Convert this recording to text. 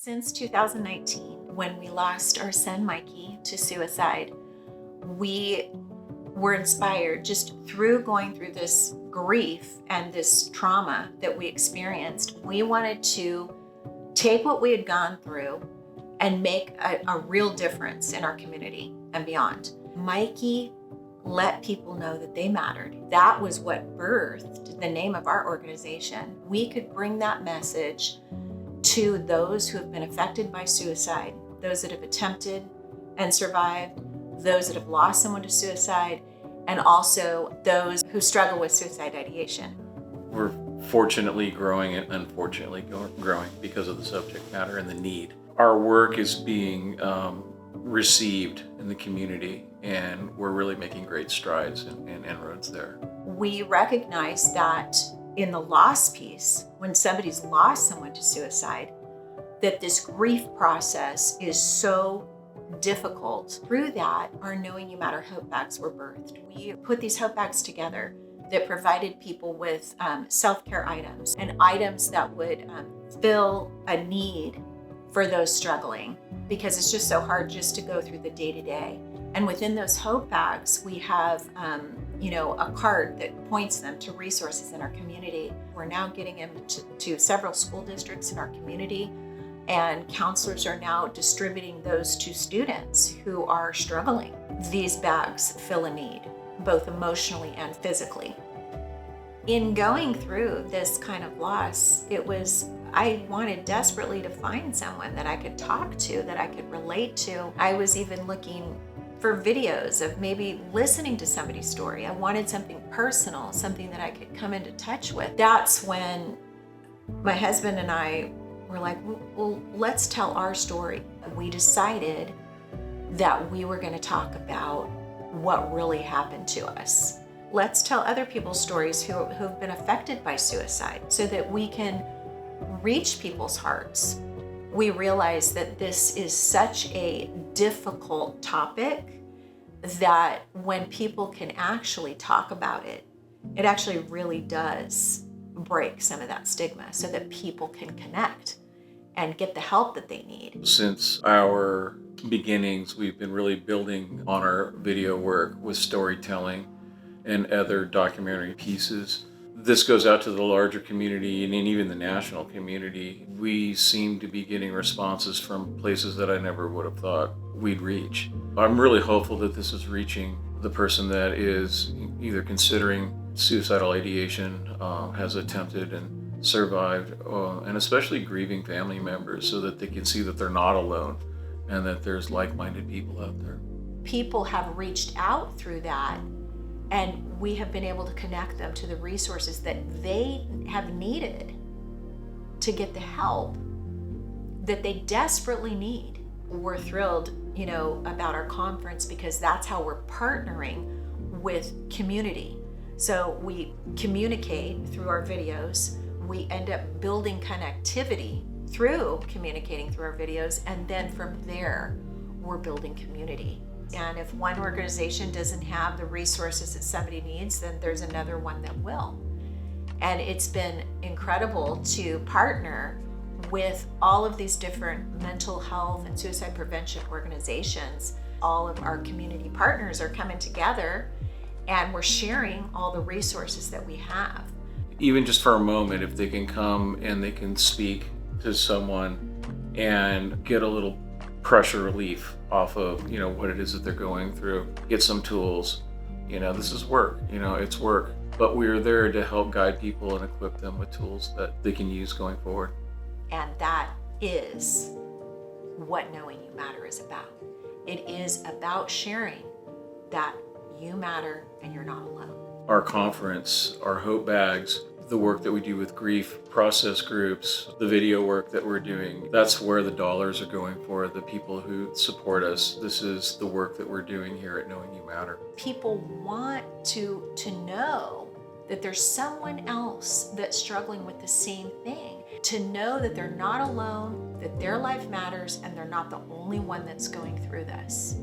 Since 2019, when we lost our son Mikey to suicide, we were inspired just through going through this grief and this trauma that we experienced. We wanted to take what we had gone through and make a real difference in our community and beyond. Mikey let people know that they mattered. That was what birthed the name of our organization. We could bring that message to those who have been affected by suicide, those that have attempted and survived, those that have lost someone to suicide, and also those who struggle with suicide ideation. We're fortunately growing and unfortunately growing because of the subject matter and the need. Our work is being received in the community, and we're really making great strides and inroads there. We recognize that in the loss piece, when somebody's lost someone to suicide, that this grief process is so difficult. Through that, our Knowing You Matter hope bags were birthed. We put these hope bags together that provided people with self-care items and items that would fill a need for those struggling, because it's just so hard just to go through the day-to-day. And within those hope bags, we have a card that points them to resources in our community. We're now getting them to several school districts in our community, and counselors are now distributing those to students who are struggling. These bags fill a need, both emotionally and physically. In going through this kind of loss, I wanted desperately to find someone that I could talk to, that I could relate to. I was even looking for videos of maybe listening to somebody's story. I wanted something personal, something that I could come into touch with. That's when my husband and I were like, well, let's tell our story. We decided that we were going to talk about what really happened to us. Let's tell other people's stories who've been affected by suicide so that we can reach people's hearts. We realize that this is such a difficult topic that when people can actually talk about it, it actually really does break some of that stigma so that people can connect and get the help that they need. Since our beginnings, we've been really building on our video work with storytelling and other documentary pieces. This goes out to the larger community and even the national community. We seem to be getting responses from places that I never would have thought we'd reach. I'm really hopeful that this is reaching the person that is either considering suicidal ideation, has attempted and survived, and especially grieving family members so that they can see that they're not alone and that there's like-minded people out there. People have reached out through that, and we have been able to connect them to the resources that they have needed to get the help that they desperately need. We're thrilled, about our conference because that's how we're partnering with community. So we communicate through our videos. We end up building connectivity through communicating through our videos, and then from there, we're building community. And if one organization doesn't have the resources that somebody needs, then there's another one that will. And it's been incredible to partner with all of these different mental health and suicide prevention organizations. All of our community partners are coming together, and we're sharing all the resources that we have. Even just for a moment, if they can come and they can speak to someone and get a little pressure relief off of what it is that they're going through, get some tools. This is work, it's work, but we're there to help guide people and equip them with tools that they can use going forward. And that is what Knowing You Matter is about. It is about sharing that you matter and you're not alone. Our conference, our hope bags, the work that we do with grief process groups, the video work that we're doing, that's where the dollars are going for, the people who support us. This is the work that we're doing here at Knowing You Matter. People want to know that there's someone else that's struggling with the same thing, to know that they're not alone, that their life matters, and they're not the only one that's going through this.